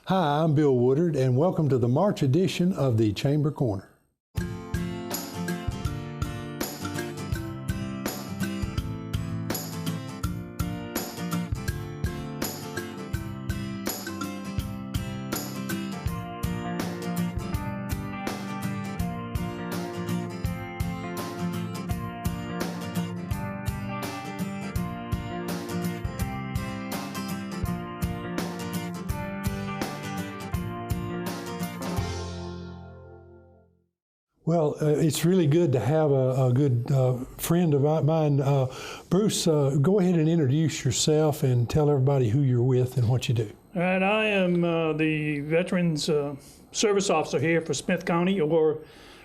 Hi, I'm Bill Woodard, and welcome to the March edition of the Chamber Corner. Well, it's really good to have a good friend of mine. Bruce, go ahead and introduce yourself and tell everybody who you're with and what you do. All right, I am the Veterans Service Officer here for Smith County, or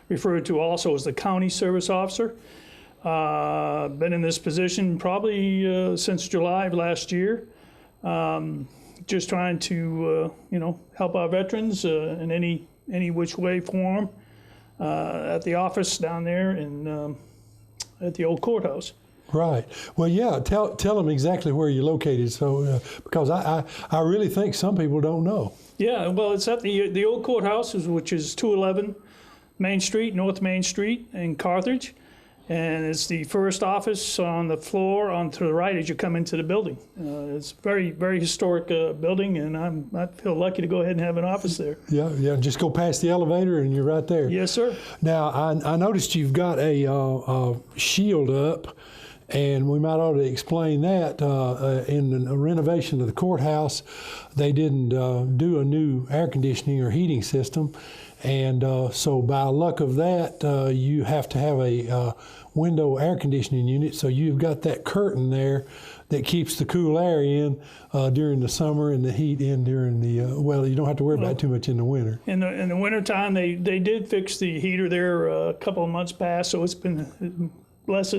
referred to also as the County Service Officer. Been in this position probably since July of last year. Just trying to, help our veterans in any which way, form. At the office down there at the old courthouse. Right. Well, yeah. Tell them exactly where you're located, so because I really think some people don't know. Yeah. Well, it's at the old courthouse, which is 211 Main Street, North Main Street in Carthage, and it's the first office on the floor on to the right as you come into the building. It's a very, very historic building, and I feel lucky to go ahead and have an office there. Yeah. Just go past the elevator, and you're right there. Yes, sir. Now, I noticed you've got a shield up, and we might ought to explain that. In the renovation of the courthouse, they didn't do a new air conditioning or heating system. And so by luck of that, you have to have a window air conditioning unit. So you've got that curtain there that keeps the cool air in during the summer and the heat in during the, well, you don't have to worry about it too much in the winter. In the wintertime, they did fix the heater there a couple of months past, so it's been blessed.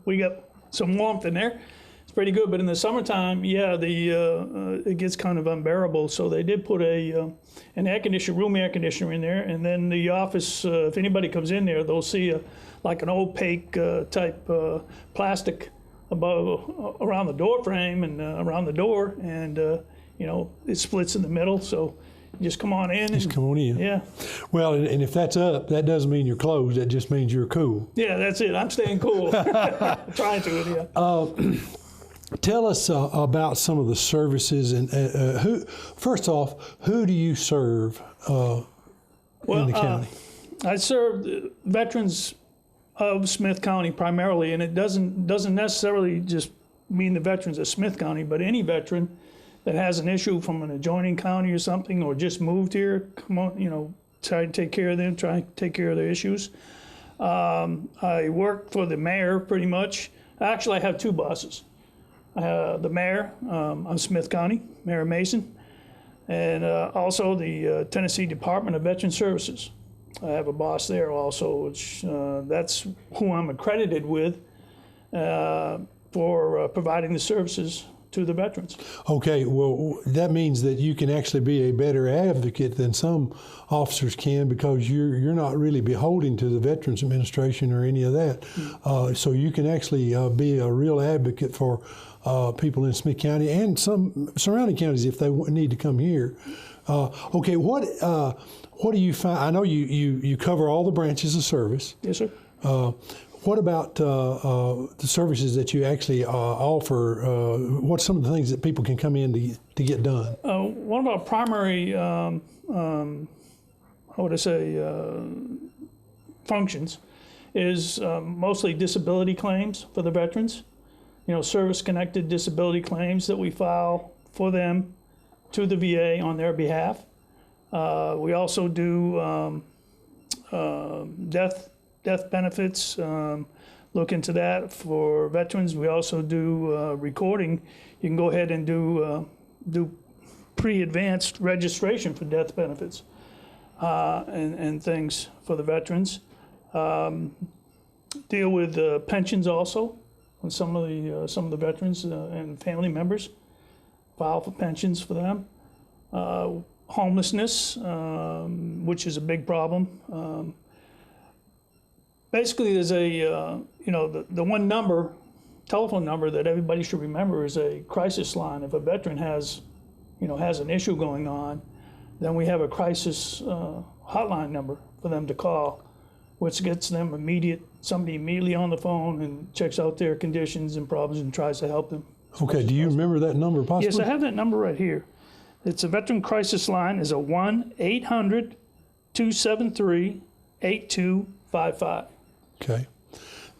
We got some warmth in there. It's pretty good, but in the summertime, yeah, it gets kind of unbearable. So they did put an room air conditioner in there, and then the office. If anybody comes in there, they'll see like an opaque type plastic around the door frame and around the door, and it splits in the middle. So you just come on in. Just come on in. Yeah. Well, and if that's up, that doesn't mean you're closed. That just means you're cool. Yeah, that's it. I'm staying cool. Trying to. Yeah. Tell us about some of the services and first off, who do you serve in the county? I serve the veterans of Smith County primarily, and it doesn't necessarily just mean the veterans of Smith County, but any veteran that has an issue from an adjoining county or something, or just moved here, come on, try to take care of them, try to take care of their issues. I work for the mayor pretty much. Actually, I have two bosses. The mayor of Smith County, Mayor Mason, and also the Tennessee Department of Veteran Services. I have a boss there also, which that's who I'm accredited with for providing the services to the veterans. Okay, well, that means that you can actually be a better advocate than some officers can, because you're not really beholden to the Veterans Administration or any of that. Mm-hmm. So you can actually be a real advocate for people in Smith County and some surrounding counties if they need to come here. Okay, what do you find? I know you cover all the branches of service. Yes, sir. What about the services that you actually offer? What's some of the things that people can come in to get done? One of our primary, functions is mostly disability claims for the veterans. Service-connected disability claims that we file for them to the VA on their behalf. We also do death benefits, look into that for veterans. We also do recording. You can go ahead and do pre-advanced registration for death benefits and things for the veterans. Deal with pensions also. And some of the veterans and family members file for pensions for them. Homelessness, which is a big problem. Basically, there's the one telephone number that everybody should remember is a crisis line. If a veteran has has an issue going on, then we have a crisis hotline number for them to call, which gets them somebody immediately on the phone and checks out their conditions and problems and tries to help them. Okay, do you remember that number possibly? Yes, I have that number right here. It's a veteran crisis line. Is a 1-800-273-8255. Okay.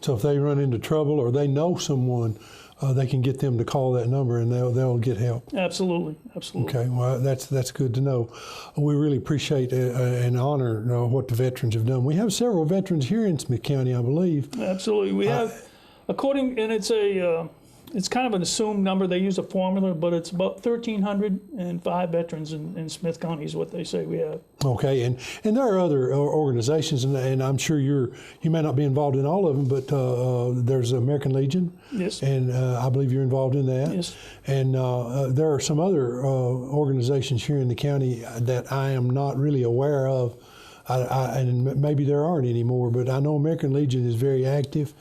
So if they run into trouble or they know someone, they can get them to call that number and they'll get help. Absolutely. Okay, well, that's good to know. We really appreciate and honor what the veterans have done. We have several veterans here in Smith County, I believe. Absolutely. We have, and it's kind of an assumed number. They use a formula, but it's about 1,305 veterans in Smith County is what they say we have. Okay, and there are other organizations, and I'm sure you may not be involved in all of them, but there's American Legion. Yes. And I believe you're involved in that. Yes. And there are some other organizations here in the county that I am not really aware of, and maybe there aren't anymore, but I know American Legion is very active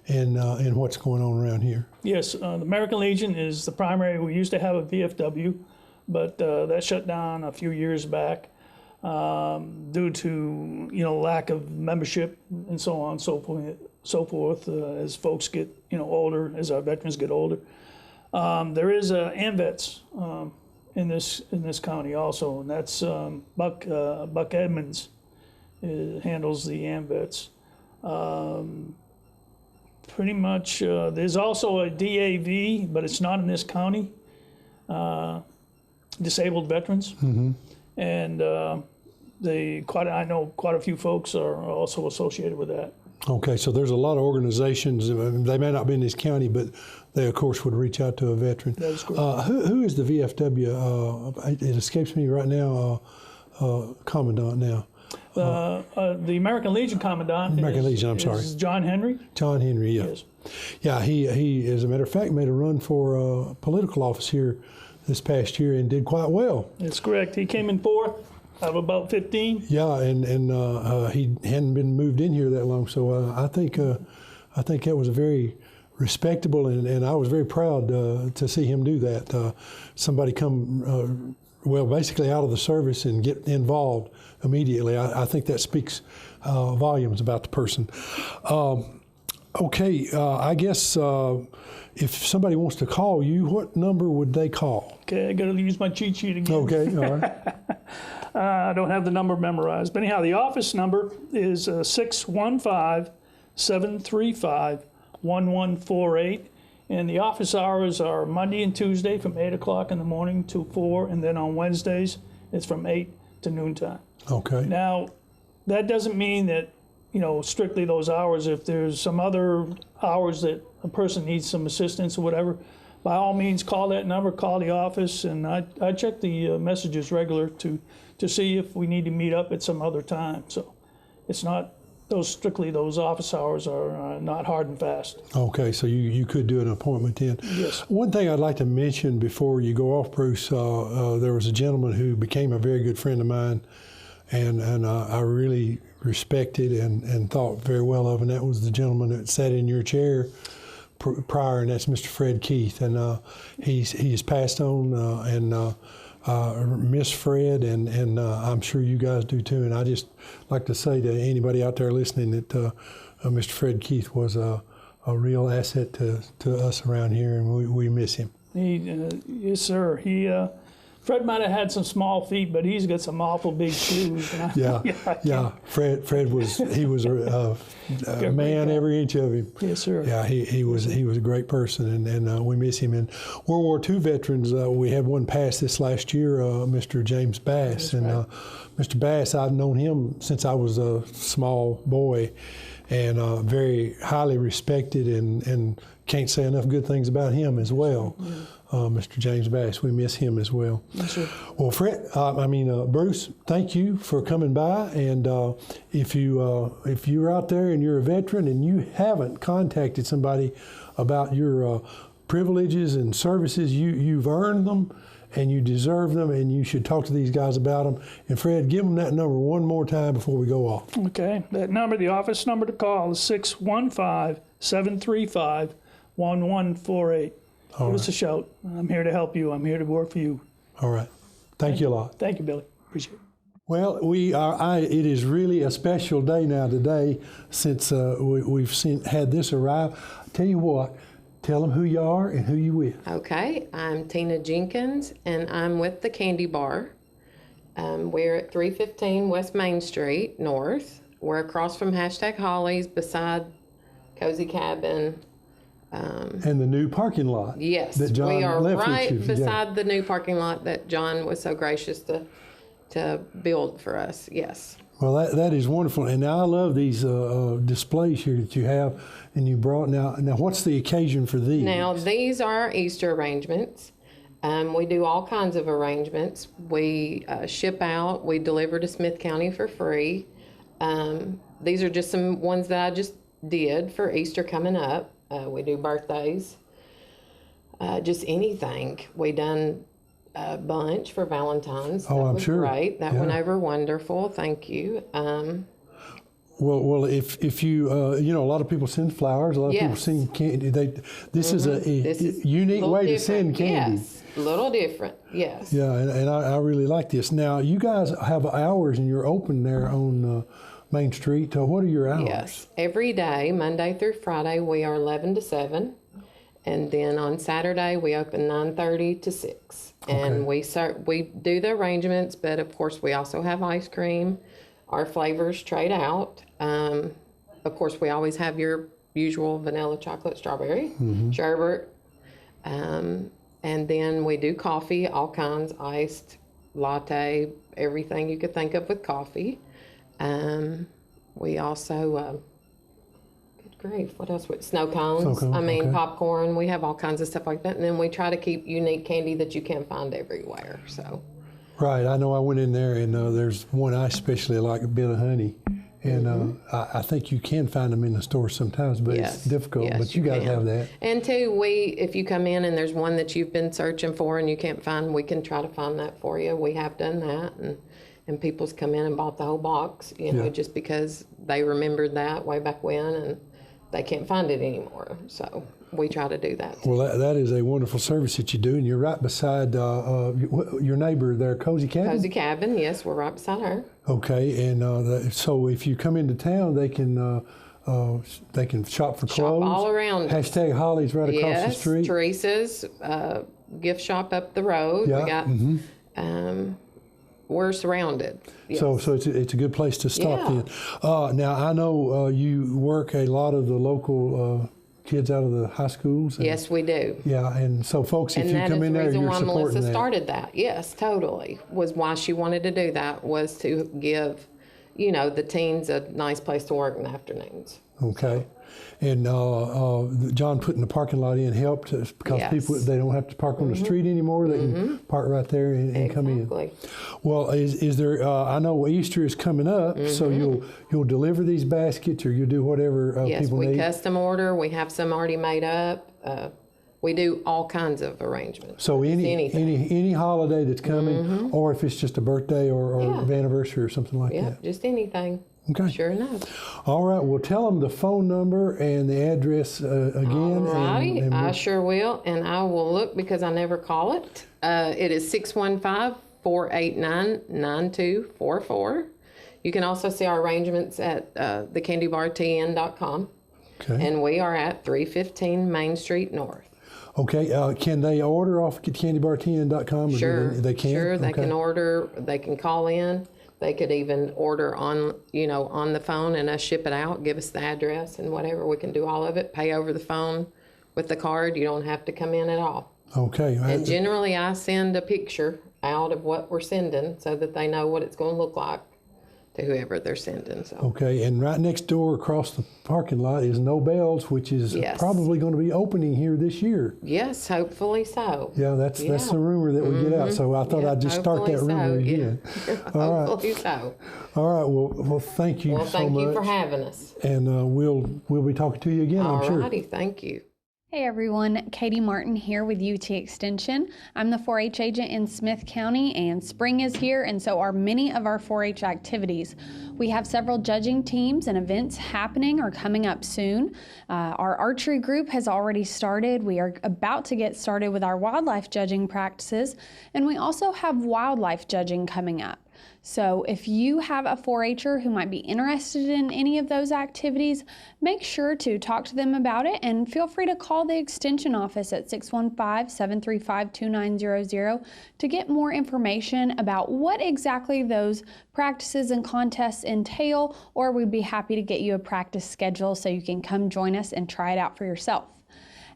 in what's going on around here. Yes, the American Legion is the primary. We used to have a VFW, but that shut down a few years back due to lack of membership and so on and so forth. As folks get older, as our veterans get older, there is AMVETS in this county also, and that's Buck Edmonds handles the AMVETS. Pretty much, there's also a DAV, but it's not in this county, disabled veterans. Mm-hmm. And I know quite a few folks are also associated with that. Okay, so there's a lot of organizations, they may not be in this county, but they of course would reach out to a veteran. That is correct. Who is the VFW? It escapes me right now, Commandant now. The American Legion Commandant is John Henry. John Henry, yeah. Yes. Yeah, he, as a matter of fact, made a run for political office here this past year and did quite well. That's correct. He came in fourth out of about 15. Yeah, and he hadn't been moved in here that long, so I think that was a very respectable, and I was very proud to see him do that. Somebody come, basically out of the service and get involved immediately. I think that speaks volumes about the person. Okay, I guess if somebody wants to call you, what number would they call? Okay, I got to use my cheat sheet again. Okay, all right. I don't have the number memorized. But anyhow, the office number is 615-735-1148. And the office hours are Monday and Tuesday from 8 o'clock in the morning to 4. And then on Wednesdays, it's from 8 to noontime. Okay. Now, that doesn't mean that, strictly those hours. If there's some other hours that a person needs some assistance or whatever, by all means, call that number, call the office, and I check the messages regular to see if we need to meet up at some other time. So it's not strictly those office hours are not hard and fast. Okay, so you could do an appointment then. Yes. One thing I'd like to mention before you go off, Bruce, there was a gentleman who became a very good friend of mine, and I really respected and thought very well of, and that was the gentleman that sat in your chair prior, and that's Mr. Fred Keith, and he's passed on, and miss Fred, and I'm sure you guys do too. And I just like to say to anybody out there listening that Mr. Fred Keith was a real asset to us around here, and we miss him. Yes, sir. Fred might have had some small feet, but he's got some awful big shoes. Yeah. Fred was a man every inch of him. Yes, sir. Yeah, he was a great person, and we miss him. And World War II veterans, we had one pass this last year, Mr. James Bass, and Mr. Bass, I've known him since I was a small boy, and very highly respected, and can't say enough good things about him as well. Yeah. Mr. James Bass, we miss him as well. Yes, sir. Well, Bruce, thank you for coming by. And if you're out there and you're a veteran and you haven't contacted somebody about your privileges and services, you've earned them and you deserve them, and you should talk to these guys about them. And Fred, give them that number one more time before we go off. Okay, that number, the office number to call is 615-735-1148. Give us a shout. I'm here to help you. I'm here to work for you. All right. Thank you a lot. Thank you, Billy. Appreciate it. Well, it is really a special day now today since we've had this arrive. Tell you what, tell them who you are and who you with. Okay, I'm Tina Jenkins, and I'm with the Candy Bar. We're at 315 West Main Street North. We're across from #Hollies, beside Cozy Cabin. And the new parking lot. Yes, that John we are left right with you. beside the new parking lot that John was so gracious to build for us. Yes. Well, that is wonderful. And now I love these displays here that you have, and you brought now. What's the occasion for these? Now, these are our Easter arrangements. We do all kinds of arrangements. We ship out, we deliver to Smith County for free. These are just some ones that I just did for Easter coming up. We do birthdays, just anything. We done a bunch for Valentine's. Oh, I'm was sure. Great. That went over wonderful. Thank you. Well, if you a lot of people send flowers, a lot of people Yes. send candy. This is a This is unique little way to different. send candy. Yes, a little different. Yes. Yeah, and I really like this. Now, you guys have hours, and you're open there on Main Street. What are your hours? Yes, every day, Monday through Friday, we are 11 to 7. And then on Saturday, we open 9:30 to 6. And we do the arrangements, but of course, we also have ice cream. Our flavors trade out. Of course, we always have your usual vanilla, chocolate, strawberry, sherbet. And then we do coffee, all kinds, iced, latte, everything you could think of with coffee. We also, good grief, what else? Snow cones. I mean, okay. popcorn. We have all kinds of stuff like that. And then we try to keep unique candy that you can't find everywhere. So. Right. I know I went in there, and there's one I especially like, a bit of honey. And I think you can find them in the store sometimes, but it's difficult. Yes, but you got to have that. And two, if you come in and there's one that you've been searching for and you can't find, we can try to find that for you. We have done that, and people's come in and bought the whole box, just because they remembered that way back when, and they can't find it anymore. So we try to do that too. Well, that is a wonderful service that you do, and you're right beside your neighbor there, Cozy Cabin. Cozy Cabin, yes, we're right beside her. Okay, and so if you come into town, they can shop for clothes. Shop all around. #Hollies right across the street. Teresa's gift shop up the road. Yeah. We got, we're surrounded. Yes. So it's a good place to stop Yeah. in. Now I know you work a lot of the local kids out of the high schools. And, Yes, we do. Yeah, and so folks, if And you that come is in the there, reason you're why supporting Melissa that. started that. Yes, totally. Was why she wanted to do that, was to give, the teens a nice place to work in the afternoons. Okay, and John putting the parking lot in helped us because Yes. people, they don't have to park on the street anymore. They can park right there and come in. Exactly. Well, is there? I know Easter is coming up, so you'll deliver these baskets, or you'll do whatever Yes, people we need. custom order. We have some already made up. We do all kinds of arrangements. So anything. any holiday that's coming, or if it's just a birthday or Yeah. anniversary or something like Yeah, that. just anything. Okay. Sure enough. All right. Well, tell them the phone number and the address again. Righty, and I we'll- sure will, and I will look because I never call it. It is 615-489-9244. You can also see our arrangements at thecandybartn.com. Okay. And we are at 315 Main Street North. Okay. Can they order off candybartn.com? Sure. They can. Sure, they Okay. can order, they can call in. They could even order on the phone and us ship it out, give us the address and whatever. We can do all of it, pay over the phone with the card. You don't have to come in at all. Okay. And generally, I send a picture out of what we're sending so that they know what it's going to look like to whoever they're sending. So. Okay, and right next door across the parking lot is No Bells, which is Yes. probably going to be opening here this year. Yes, hopefully so. Yeah, that's the rumor that we get out. So I thought Yeah, I'd just start that hopefully rumor so, yeah. again. All right. Hopefully so. All right. Well, thank you Well, so thank much. you for having us. And we'll be talking to you again, I'm All sure. righty, thank you. Hey everyone, Katie Martin here with UT Extension. I'm the 4-H agent in Smith County, and spring is here, and so are many of our 4-H activities. We have several judging teams and events happening or coming up soon. Our archery group has already started. We are about to get started with our wildlife judging practices, and we also have wildlife judging coming up. So if you have a 4-H'er who might be interested in any of those activities, make sure to talk to them about it, and feel free to call the Extension office at 615-735-2900 to get more information about what exactly those practices and contests entail, or we'd be happy to get you a practice schedule so you can come join us and try it out for yourself.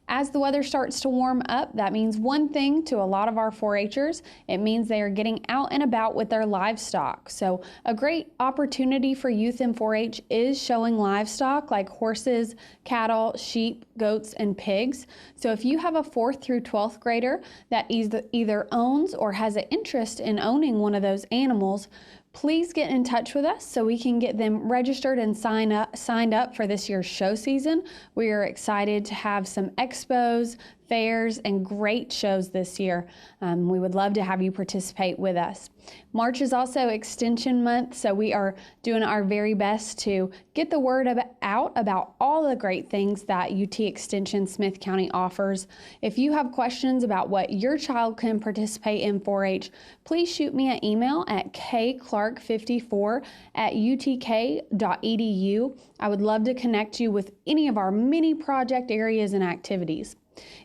As the weather starts to warm up, that means one thing to a lot of our 4-H'ers. It means they are getting out and about with their livestock. So a great opportunity for youth in 4-H is showing livestock like horses, cattle, sheep, goats, and pigs. So if you have a 4th through 12th grader that either owns or has an interest in owning one of those animals, please get in touch with us so we can get them registered and signed up for this year's show season. We are excited to have some expos, fairs, and great shows this year. We would love to have you participate with us. March is also Extension Month, so we are doing our very best to get the word out about all the great things that UT Extension Smith County offers. If you have questions about what your child can participate in 4-H, please shoot me an email at kclark54@utk.edu. I would love to connect you with any of our many project areas and activities.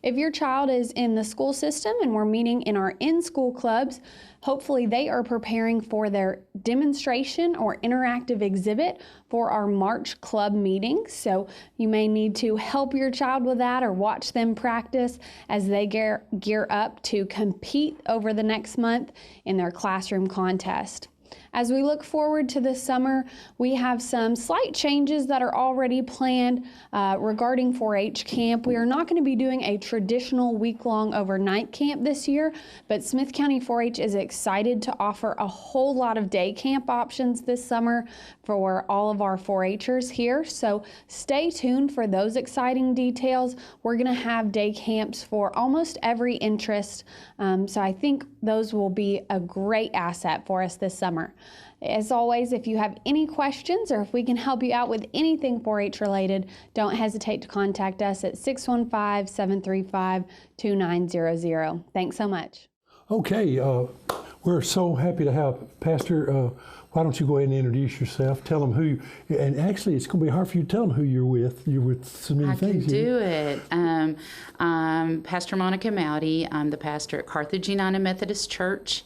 If your child is in the school system and we're meeting in our in-school clubs, hopefully they are preparing for their demonstration or interactive exhibit for our March club meetings. So you may need to help your child with that or watch them practice as they gear up to compete over the next month in their classroom contest. As we look forward to this summer, we have some slight changes that are already planned regarding 4-H camp. We are not going to be doing a traditional week-long overnight camp this year, but Smith County 4-H is excited to offer a whole lot of day camp options this summer for all of our 4-H'ers here. So stay tuned for those exciting details. We're going to have day camps for almost every interest, so I think those will be a great asset for us this summer. As always, if you have any questions or if we can help you out with anything 4-H related, don't hesitate to contact us at 615-735-2900. Thanks so much. Okay, we're so happy to have Pastor. Why don't you go ahead and introduce yourself? Tell them who, and actually it's going to be hard for you to tell them who you're with. You're with so many things. I can do it. I'm Pastor Monica Mowdy. I'm the pastor at Carthage United Methodist Church.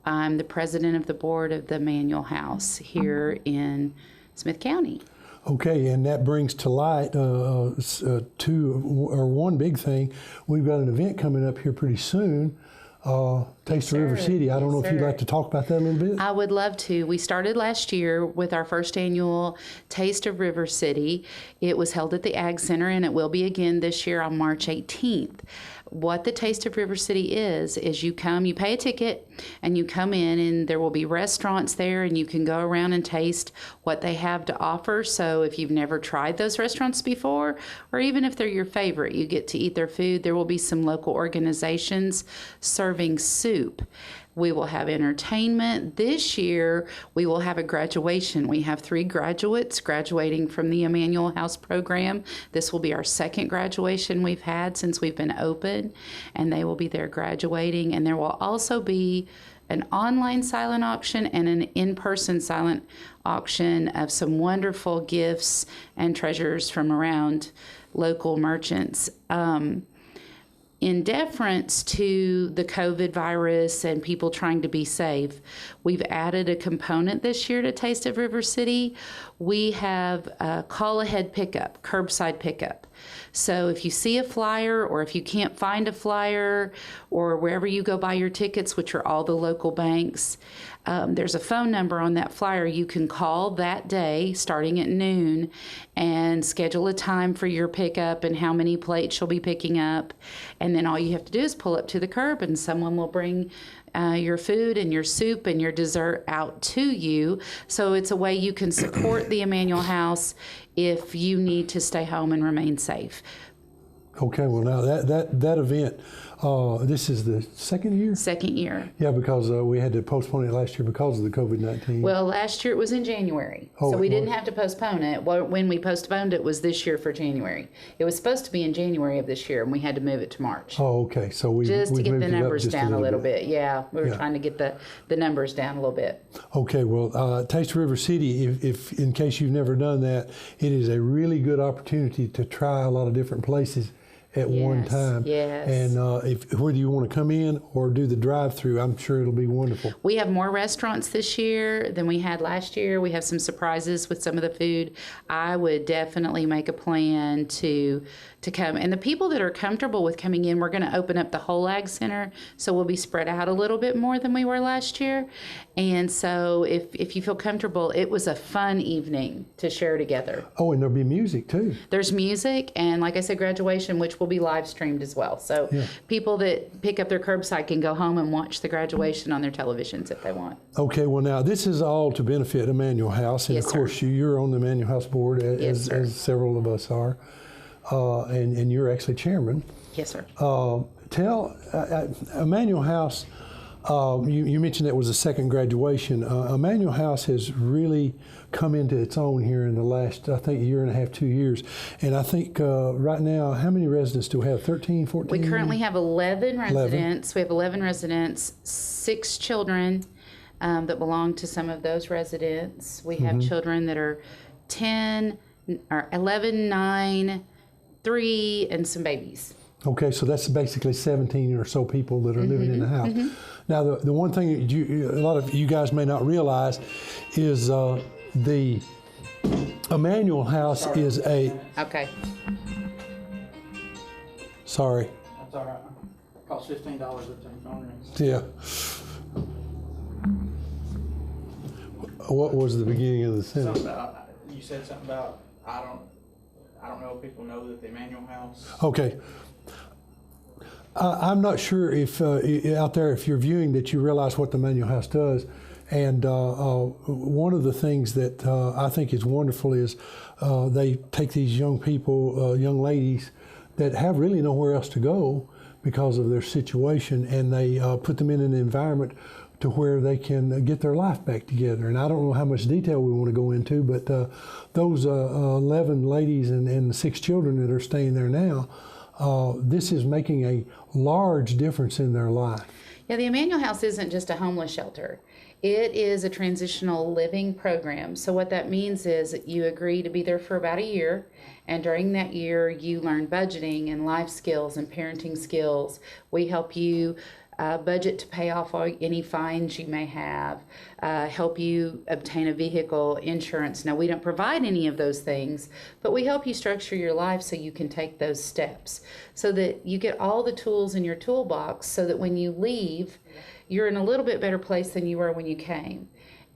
I'm the president of the board of the Emmanual House here in Smith County. Okay, and that brings to light one big thing. We've got an event coming up here pretty soon. Taste of River City. I don't know if you'd like to talk about that a little bit. I would love to. We started last year with our first annual Taste of River City. It was held at the Ag Center, and it will be again this year on March 18th. What the Taste of River City is you come, you pay a ticket, and you come in, and there will be restaurants there, and you can go around and taste what they have to offer. So if you've never tried those restaurants before, or even if they're your favorite, you get to eat their food. There will be some local organizations serving soup. We will have entertainment. This year, we will have a graduation. We have 3 graduates graduating from the Emmanual House program. This will be our second graduation we've had since we've been open, and they will be there graduating. And there will also be an online silent auction and an in-person silent auction of some wonderful gifts and treasures from around local merchants. In deference to the COVID virus and people trying to be safe, we've added a component this year to Taste of River City. We have a call-ahead pickup, curbside pickup. So if you see a flyer, or if you can't find a flyer, or wherever you go buy your tickets, which are all the local banks, there's a phone number on that flyer. You can call that day starting at noon and schedule a time for your pickup and how many plates you'll be picking up. And then all you have to do is pull up to the curb, and someone will bring your food and your soup and your dessert out to you. So it's a way you can support the Emmanual House if you need to stay home and remain safe. Okay, well now that event, this is the second year? Second year. Yeah, because we had to postpone it last year because of the COVID-19. Well, last year it was in January, Oh, so we it didn't was? have to postpone it. Well, when we postponed it was this year for January. It was supposed to be in January of this year, and we had to move it to March. Oh, okay, so we Just to we get moved the it up numbers just down a little bit. Yeah, we were Yeah. trying to get the numbers down a little bit. Okay, well, Taste of River City, if in case you've never done that, it is a really good opportunity to try a lot of different places at one Yes, time. yes. And whether you want to come in or do the drive-through, I'm sure it'll be wonderful. We have more restaurants this year than we had last year. We have some surprises with some of the food. I would definitely make a plan to come. And the people that are comfortable with coming in, we're going to open up the whole Ag Center, so we'll be spread out a little bit more than we were last year. And so if you feel comfortable, it was a fun evening to share together. Oh, and there'll be music too. There's music and, like I said, graduation, which will be live streamed as well. So Yeah. people that pick up their curbside can go home and watch the graduation on their televisions if they want. Okay, well now this is all to benefit Emmanuel House, and Yes, of sir. course you're on the Emmanuel House board Yes, sir. as several of us are, and you're actually chairman. Yes, sir. Tell Emmanuel House. You mentioned that was a second graduation. Emmanuel House has really come into its own here in the last, I think, year and a half, 2 years. And I think right now, how many residents do we have? 13, 14? We currently have 11 residents. We have 11 residents, 6 children that belong to some of those residents. We have children that are 10, or 11, 9, 3, and some babies. Okay, so that's basically 17 or so people that are living in the house. Now, the one thing that a lot of you guys may not realize is the Emmanuel House is a. Okay. Sorry. That's all right. It costs $15 with the phone rings. Yeah. What was the beginning of the sentence? Something about, you said something about, I don't know if people know that the Emmanuel House. Okay. I'm not sure if out there, if you're viewing, that you realize what the Emmanuel House does. And one of the things that I think is wonderful is they take these young people, young ladies that have really nowhere else to go because of their situation, and they put them in an environment to where they can get their life back together. And I don't know how much detail we want to go into, but those 11 ladies and 6 children that are staying there now, this is making a large difference in their life. Yeah, the Emmanuel House isn't just a homeless shelter. It is a transitional living program. So what that means is that you agree to be there for about a year, and during that year you learn budgeting and life skills and parenting skills. We help you budget to pay off any fines you may have, help you obtain a vehicle insurance. Now, we don't provide any of those things, but we help you structure your life so you can take those steps, so that you get all the tools in your toolbox, so that when you leave, you're in a little bit better place than you were when you came.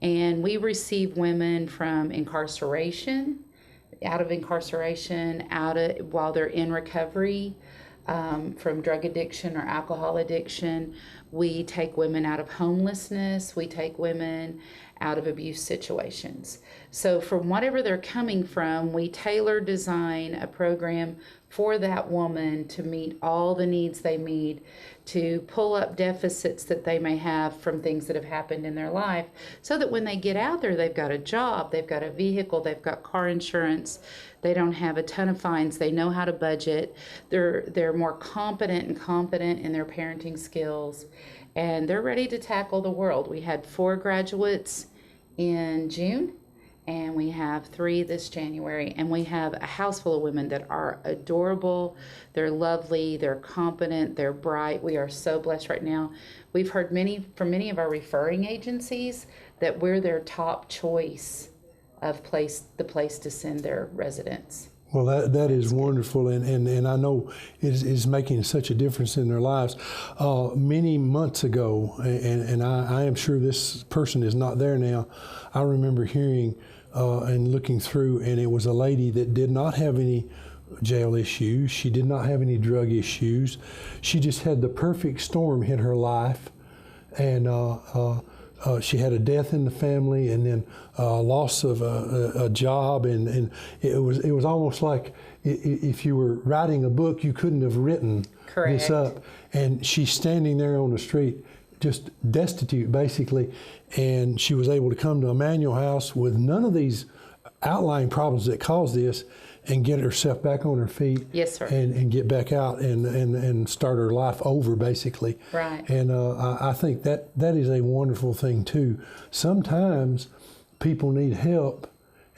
And we receive women from incarceration, out of incarceration, while they're in recovery, from drug addiction or alcohol addiction. We take women out of homelessness. We take women out of abuse situations. So from whatever they're coming from, we tailor design a program for that woman to meet all the needs they need, to pull up deficits that they may have from things that have happened in their life, so that when they get out there, they've got a job, they've got a vehicle, they've got car insurance, they don't have a ton of fines, they know how to budget, they're more competent and confident in their parenting skills, and they're ready to tackle the world. We had 4 graduates in June, and we have 3 this January, and we have a house full of women that are adorable, they're lovely, they're competent, they're bright. We are so blessed right now. We've heard from many of our referring agencies that we're their top choice of the place to send their residents. Well, that is wonderful, and I know it is making such a difference in their lives. Many months ago, and I am sure this person is not there now, I remember hearing and looking through, and it was a lady that did not have any jail issues. She did not have any drug issues. She just had the perfect storm hit her life, and she had a death in the family, and then loss of a job, and it was almost like if you were writing a book, you couldn't have written this up. And she's standing there on the street, just destitute basically, and she was able to come to Emmanuel House with none of these outlying problems that caused this, and get herself back on her feet. Yes, sir. And get back out and start her life over, basically. Right. And I think that is a wonderful thing too. Sometimes people need help,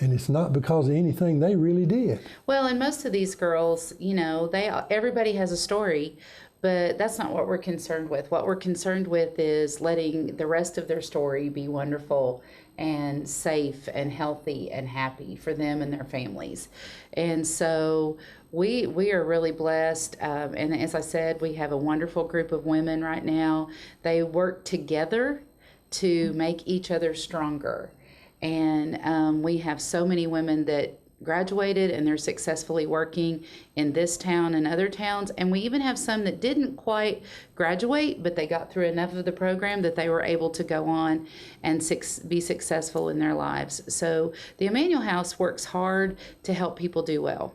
and it's not because of anything they really did. Well, and most of these girls, you know, everybody has a story, but that's not what we're concerned with. What we're concerned with is letting the rest of their story be wonderful and safe and healthy and happy for them and their families. And so we are really blessed. And as I said, we have a wonderful group of women right now. They work together to make each other stronger. And we have so many women that graduated and they're successfully working in this town and other towns. And we even have some that didn't quite graduate, but they got through enough of the program that they were able to go on and be successful in their lives. So the Emmanual House works hard to help people do well.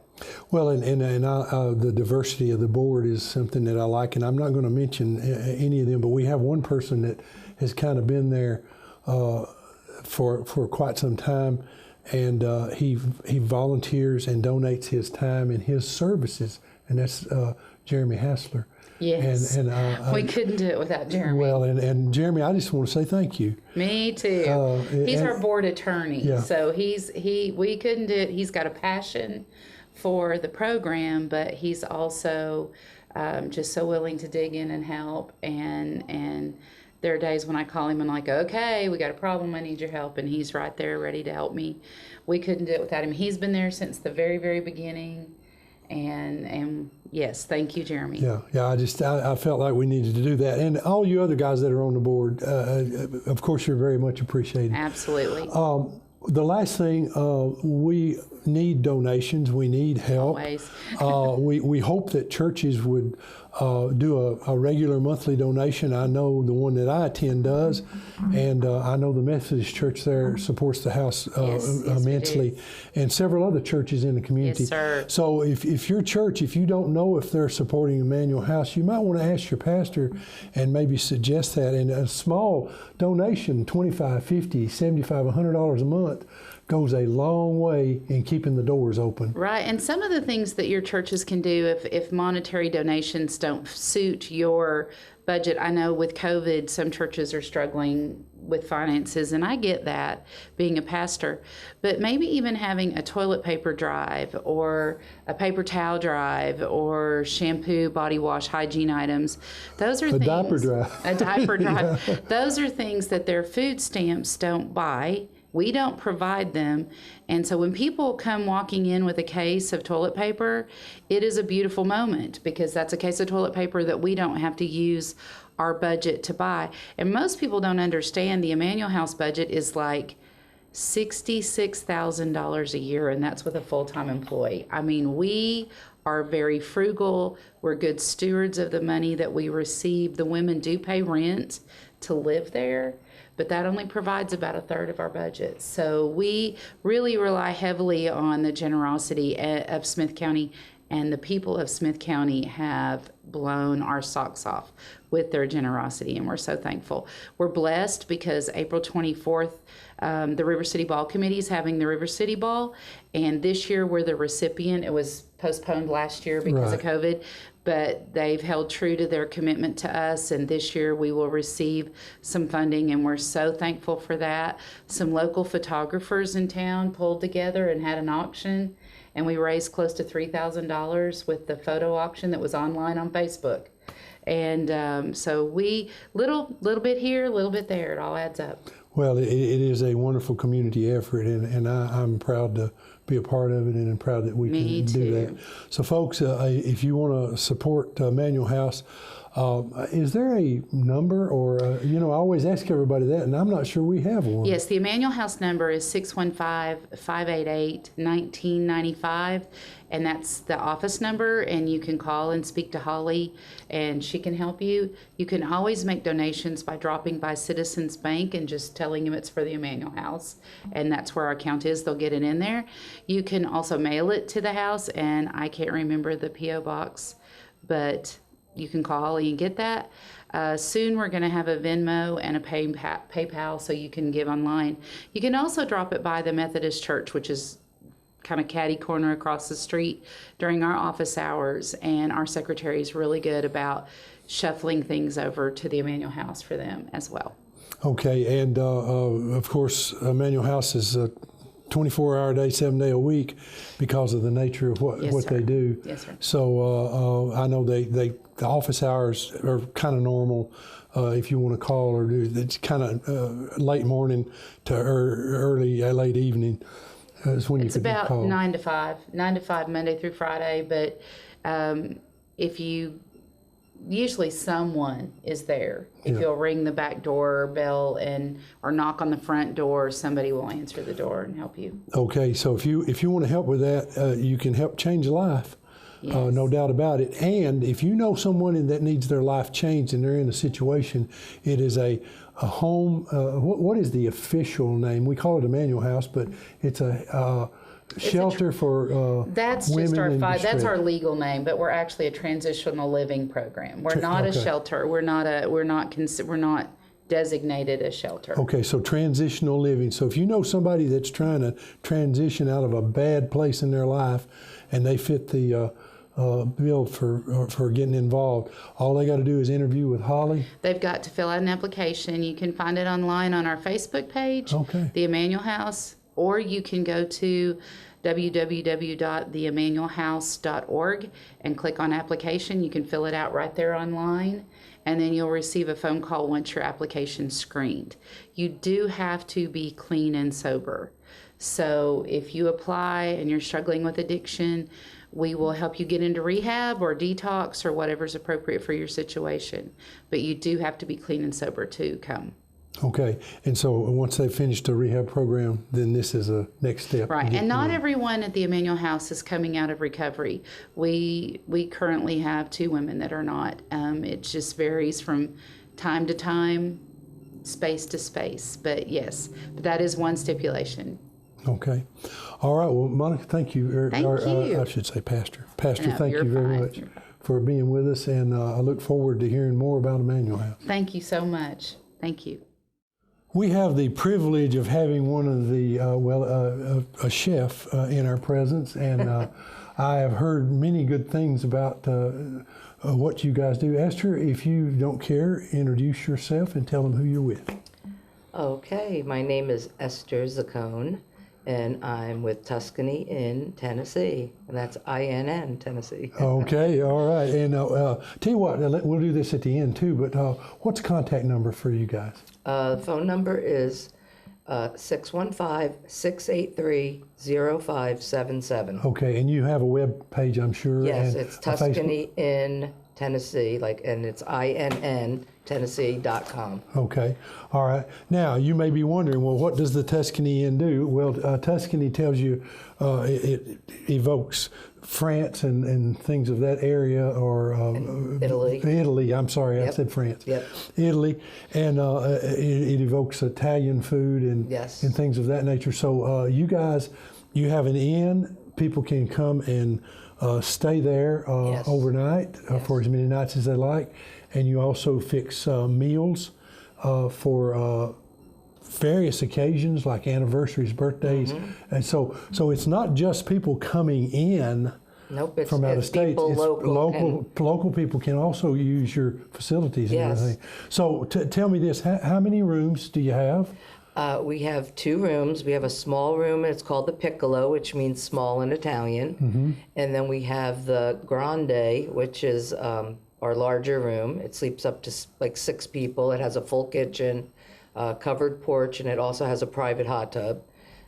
Well, and the diversity of the board is something that I like, and I'm not going to mention any of them, but we have one person that has kind of been there for quite some time. And he volunteers and donates his time and his services, and that's Jeremy Hassler. Yes, and we couldn't do it without Jeremy. Well, and Jeremy, I just want to say thank you. Me too. He's our board attorney, yeah. So we couldn't do it. He's got a passion for the program, but he's also just so willing to dig in and help. And there are days when I call him and like, okay, we got a problem, I need your help, and he's right there ready to help me. We couldn't do it without him. He's been there since the very, very beginning, and yes, thank you, Jeremy. Yeah. I felt like we needed to do that, and all you other guys that are on the board, of course, you're very much appreciated. Absolutely. The last thing, we need donations. We need help. Always. We hope that churches would do a regular monthly donation. I know the one that I attend does, and I know the Methodist Church there supports the house immensely, and several other churches in the community. Yes, sir. So if your church, if you don't know if they're supporting Emmanuel House, you might want to ask your pastor and maybe suggest that. And a small donation, $25, $50, $75, $100 a month, goes a long way in keeping the doors open. Right, and some of the things that your churches can do if monetary donations don't suit your budget. I know with COVID, some churches are struggling with finances, and I get that, being a pastor. But maybe even having a toilet paper drive or a paper towel drive or shampoo, body wash, hygiene items. Those are things. Diaper drive. A diaper drive. Yeah. Those are things that their food stamps don't buy. We don't provide them. And so when people come walking in with a case of toilet paper, it is a beautiful moment because that's a case of toilet paper that we don't have to use our budget to buy. And most people don't understand the Emmanuel House budget is like $66,000 a year, and that's with a full-time employee. I mean, we are very frugal. We're good stewards of the money that we receive. The women do pay rent to live there, but that only provides about a third of our budget. So we really rely heavily on the generosity of Smith County, and the people of Smith County have blown our socks off with their generosity, and we're so thankful. We're blessed because April 24th, the River City Ball Committee is having the River City Ball, and this year we're the recipient. It was postponed last year because of COVID, but they've held true to their commitment to us, and this year we will receive some funding, and we're so thankful for that. Some local photographers in town pulled together and had an auction, and we raised close to $3,000 with the photo auction that was online on Facebook. And so we, little bit here, a little bit there, it all adds up. Well, it is a wonderful community effort, and I'm proud to be a part of it, and I'm proud that we can do that. So folks, if you want to support Emmanuel House, Is there a number, or I always ask everybody that, and I'm not sure we have one. Yes, the Emmanuel House number is 615-588-1995, and that's the office number, and you can call and speak to Holly, and she can help you. You can always make donations by dropping by Citizens Bank and just telling them it's for the Emmanuel House, and that's where our account is. They'll get it in there. You can also mail it to the house, and I can't remember the P.O. box, but you can call Holly and get that. Soon we're going to have a Venmo and a PayPal, so you can give online. You can also drop it by the Methodist Church, which is kind of catty corner across the street during our office hours, and our secretary is really good about shuffling things over to the Emmanuel House for them as well. Okay, and of course, Emmanual House is 24-hour day, 7-day a week because of the nature of what Yes, sir. they do. Yes, sir. So I know the office hours are kind of normal. If you want to call or do, it's kind of late morning to early late evening is when It's you can about call. 9 to 5 Monday through Friday, but if you, usually someone is there. If Yeah. you'll ring the back door bell or knock on the front door, somebody will answer the door and help you. Okay, so if you want to help with that, you can help change a life. Yes. No doubt about it. And if you know someone that needs their life changed and they're in a situation, it is a home. What is the official name? We call it Emmanuel House, but it's a shelter for That's women just our in that's distress. our legal name, but we're actually a transitional living program. We're not a okay. shelter. We're not designated a shelter. Okay, so transitional living. So if you know somebody that's trying to transition out of a bad place in their life, and they fit the bill for getting involved, all they got to do is interview with Holly. They've got to fill out an application. You can find it online on our Facebook page, Okay. the Emmanuel House, or you can go to www.theemmanuelhouse.org and click on application. You can fill it out right there online, and then you'll receive a phone call once your application's screened. You do have to be clean and sober. So if you apply and you're struggling with addiction, we will help you get into rehab or detox or whatever's appropriate for your situation. But you do have to be clean and sober to come. Okay, and so once they've finished the rehab program, then this is a next step. Right, and not everyone at the Emmanuel House is coming out of recovery. We currently have 2 women that are not. It just varies from time to time, space to space. But yes, that is one stipulation. Okay. All right. Well, Monica, thank you. Thank you. I should say Pastor. Pastor, No, thank you're you very fine. much for being with us, and I look forward to hearing more about Emmanuel House. Thank you so much. Thank you. We have the privilege of having one of the, a chef in our presence, and I have heard many good things about what you guys do. Esther, if you don't care, introduce yourself and tell them who you're with. Okay, my name is Esther ZACCONE, and I'm with Tuscany in Tennessee, and that's INN, Tennessee. Okay, all right. And tell you what, we'll do this at the end too, but what's the contact number for you guys? The phone number is 615-683-0577. Okay, and you have a web page, I'm sure. Yes, and it's a Facebook? Tuscany in Tennessee, and it's INN-Tennessee.com. Okay, all right. Now, you may be wondering, well, what does the Tuscany Inn do? Well, Tuscany tells you it evokes France and things of that area, or Italy. Italy, I'm sorry, I Yep. said France. Yep. Italy, and it evokes Italian food and Yes. and things of that nature. So you guys, you have an inn. People can come and stay there Yes. overnight for as many nights as they like, and you also fix meals for various occasions like anniversaries, birthdays, and so it's not just people coming in Nope, it's, from out of it's state. people It's local. and- local people can also use your facilities and Yes. everything. So tell me this: how many rooms do you have? We have 2 rooms. We have a small room, and it's called the Piccolo, which means small in Italian. And then we have the Grande, which is our larger room. It sleeps up to like 6 people. It has a full kitchen, covered porch, and it also has a private hot tub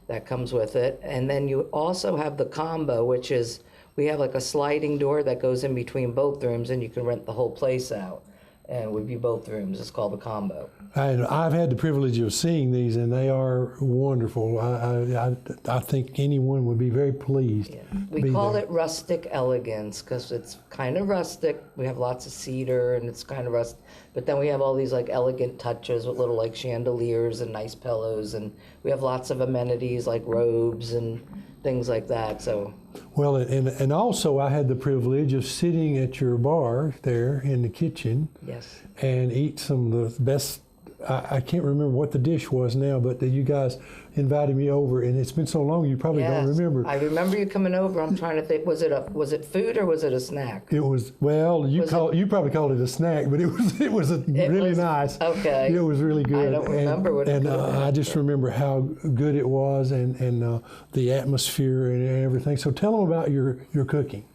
that comes with it. And then you also have the combo, which is we have like a sliding door that goes in between both rooms, and you can rent the whole place out. and it would be both rooms. It's called the combo. And I've had the privilege of seeing these, and they are wonderful. I think anyone would be very pleased. Yeah. We call it rustic elegance because it's kind of rustic. We have lots of cedar, and it's kind of rustic. But then we have all these like elegant touches with little like chandeliers and nice pillows, and we have lots of amenities like robes and things like that. So. Well, and also I had the privilege of sitting at your bar there in the kitchen. Yes. And eat some of the best. I can't remember what the dish was now, but you guys invited me over, and it's been so long you probably don't remember. I remember you coming over. I'm trying to think. Was it food or was it a snack? It was, well, you probably called it a snack, but it was really nice. Okay. It was really good. I don't remember what it was. I just remember how good it was and the atmosphere and everything. So tell them about your cooking.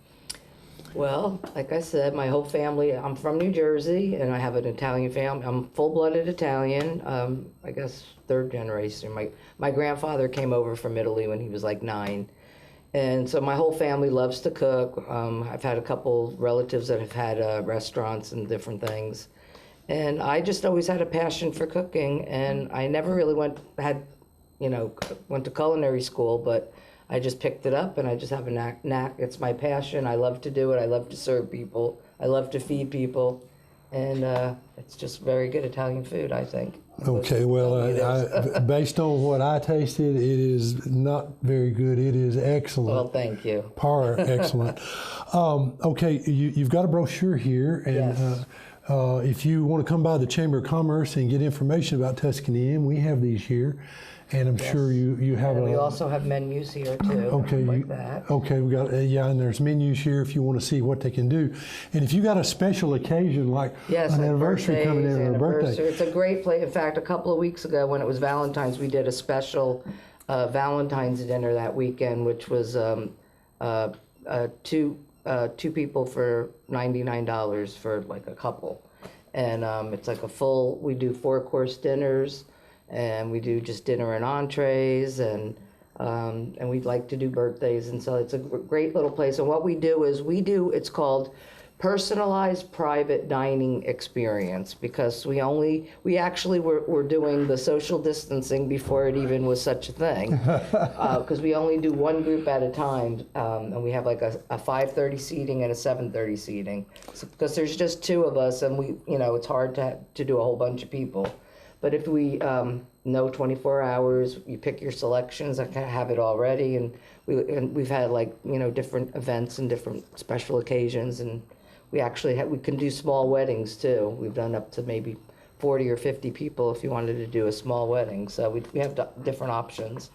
Well, like I said, my whole family, I'm from New Jersey, and I have an Italian family. I'm full-blooded Italian, I guess third generation. My grandfather came over from Italy when he was like 9. And so my whole family loves to cook. I've had a couple relatives that have had restaurants and different things. And I just always had a passion for cooking, and I never really went to culinary school, but I just picked it up, and I just have a knack. It's my passion. I love to do it. I love to serve people. I love to feed people. And it's just very good Italian food, I think. Okay, well, based on what I tasted, it is not very good. It is excellent. Well, thank you. Par excellent. Okay, you've got a brochure here, and Yes. if you want to come by the Chamber of Commerce and get information about Tuscany Inn, we have these here. And I'm sure you have And we also have menus here too. Okay, like that. Okay, we got and there's menus here if you want to see what they can do. And if you got a special occasion like Yes, an like anniversary coming in or a birthday. It's a great place. In fact, a couple of weeks ago when it was Valentine's, we did a special Valentine's dinner that weekend, which was two people for $99 for like a couple. And it's like we do 4-course dinners. And we do just dinner and entrees, and we'd like to do birthdays, and so it's a great little place. And what we do is it's called personalized private dining experience, because we actually were doing the social distancing before it even was such a thing, because we only do one group at a time, and we have like a 5:30 seating and a 7:30 seating, because there's just 2 of us, and it's hard to do a whole bunch of people. But if we know 24 hours, you pick your selections. I kind of have it already, and we've had different events and different special occasions, and we can do small weddings too. We've done up to maybe 40 or 50 people if you wanted to do a small wedding. So we have different options.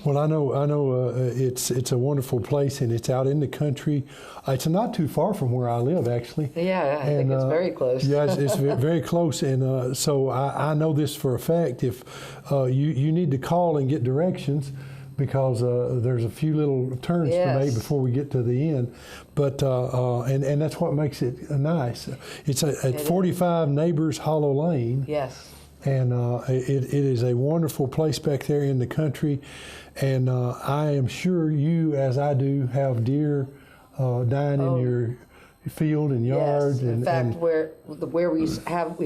Well, I know it's a wonderful place, and it's out in the country. It's not too far from where I live, actually. Yeah, I think it's very close. Yes, it's very close, and so I know this for a fact. If you need to call and get directions, because there's a few little turns to make before we get to the end. But and that's what makes it nice. It's at 45 Neighbors Hollow Lane. Yes. And it is a wonderful place back there in the country. And I am sure you, as I do, have deer dying in your field and yard. Yes. And, in fact, where we have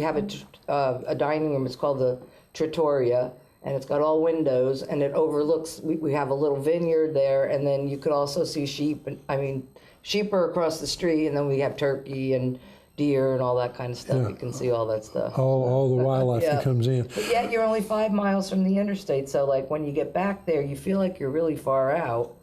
a dining room, it's called the Trattoria, and it's got all windows, and it overlooks, we have a little vineyard there, and then you could also see sheep. Sheep are across the street, and then we have turkey and deer and all that kind of stuff. Yeah. You can see all that stuff. All the wildlife that comes in. But yet you're only 5 miles from the interstate, so when you get back there, you feel like you're really far out,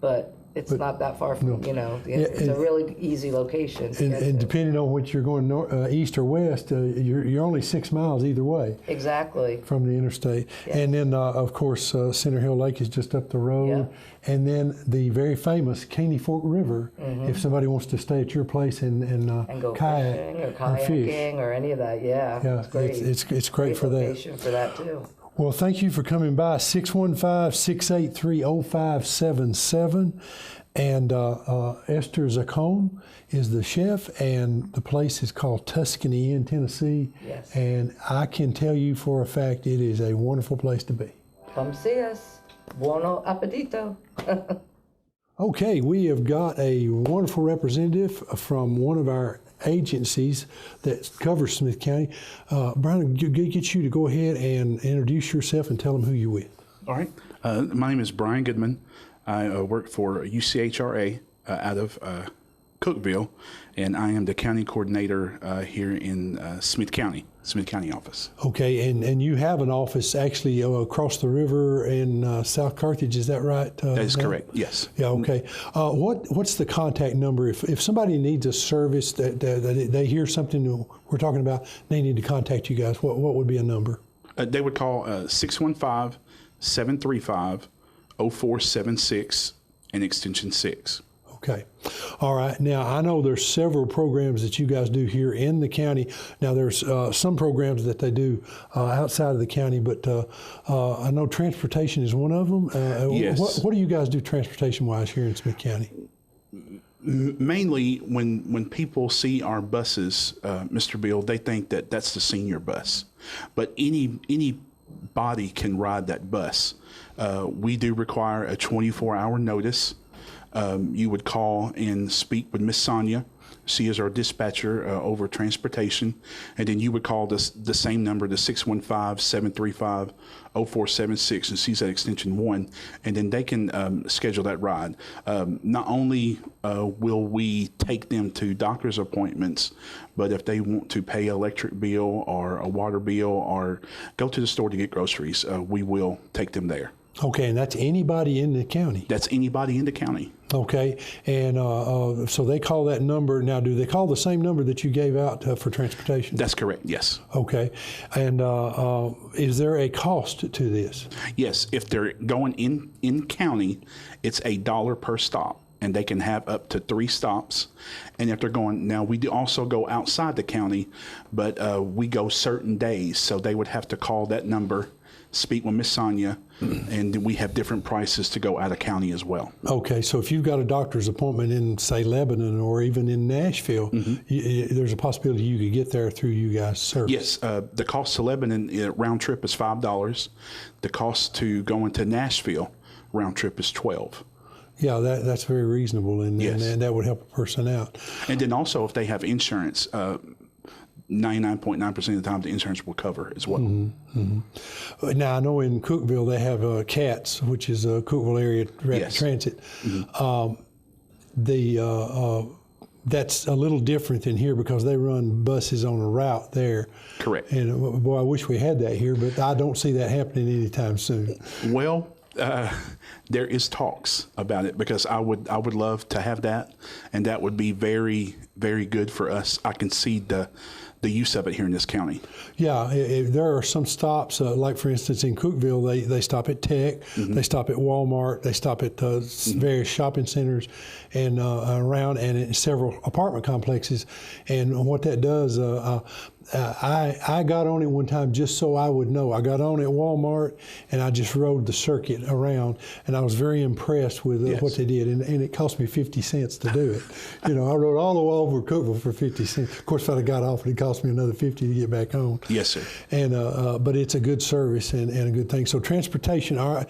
but it's not that far from, it's a really easy location. And depending on which you're going east or west, you're only 6 miles either way. Exactly. From the interstate. Yes. And then, of course, Center Hill Lake is just up the road. Yep. And then the very famous Caney Fork River, if somebody wants to stay at your place and go kayak fishing or kayaking or any of that, it's great. It's great for that. Location for that, too. Well, thank you for coming by. 615-683-0577. And Esther ZACCONE is the chef, and the place is called Tuscany in Tennessee. Yes. And I can tell you for a fact it is a wonderful place to be. Come see us. Buono appetito. Okay, we have got a wonderful representative from one of our agencies that cover Smith County. Brian, get you to go ahead and introduce yourself and tell them who you're with. All right. My name is Brian Goodman. I work for UCHRA out of Cookeville, and I am the county coordinator here in Smith County office. Okay, and you have an office actually across the river in South Carthage, is that right? That is correct, yes. Yeah, okay. What's the contact number? If somebody needs a service that they hear something we're talking about, they need to contact you guys, what would be a number? They would call 615-735-0476 and extension 6. Okay. All right. Now, I know there's several programs that you guys do here in the county. Now, there's some programs that they do outside of the county, but I know transportation is one of them. Yes. What do you guys do transportation-wise here in Smith County? Mainly, when people see our buses, Mr. Bill, they think that that's the senior bus. But anybody can ride that bus. We do require a 24-hour notice. You would call and speak with Miss Sonia. She is our dispatcher over transportation. And then you would call the same number, the 615-735-0476, and she's at extension 1. And then they can schedule that ride. Not only will we take them to doctor's appointments, but if they want to pay an electric bill or a water bill or go to the store to get groceries, we will take them there. Okay, and that's anybody in the county? That's anybody in the county. Okay, and so they call that number. Now, do they call the same number that you gave out for transportation? That's correct, yes. Okay, and is there a cost to this? Yes, if they're going in county, it's $1 per stop, and they can have up to 3 stops. And if they're going, now we do also go outside the county, but we go certain days, so they would have to call that number, speak with Miss Sonia, and we have different prices to go out of county as well. Okay, so if you've got a doctor's appointment in, say, Lebanon or even in Nashville, there's a possibility you could get there through you guys' service. Yes, the cost to Lebanon round trip is $5. The cost to going to Nashville round trip is $12. Yeah, that's very reasonable, and that would help a person out. And then also if they have insurance, 99.9% of the time the insurance will cover as well. Now, I know in Cookeville they have CATS, which is a Cookeville Area Rapid Transit. That's a little different than here because they run buses on a route there. Correct. And boy, I wish we had that here, but I don't see that happening anytime soon. Well, there is talks about it because I would love to have that, and that would be very, very good for us. I can see the use of it here in this county. Yeah, there are some stops, like for instance in Cookeville, they stop at Tech, they stop at Walmart, they stop at various shopping centers and around, and in several apartment complexes. And what that does, I got on it one time just so I would know. I got on at Walmart and I just rode the circuit around, and I was very impressed with what they did, and it cost me 50 cents to do it. You know, I rode all the way over Cookeville for 50 cents. Of course, if I got off, it cost me another 50 to get back home. Yes, sir. And but it's a good service and a good thing. So transportation. All right.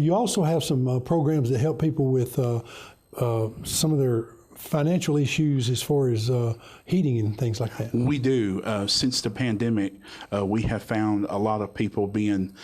You also have some programs that help people with some of their financial issues as far as heating and things like that. We do. Since the pandemic, we have found a lot of people being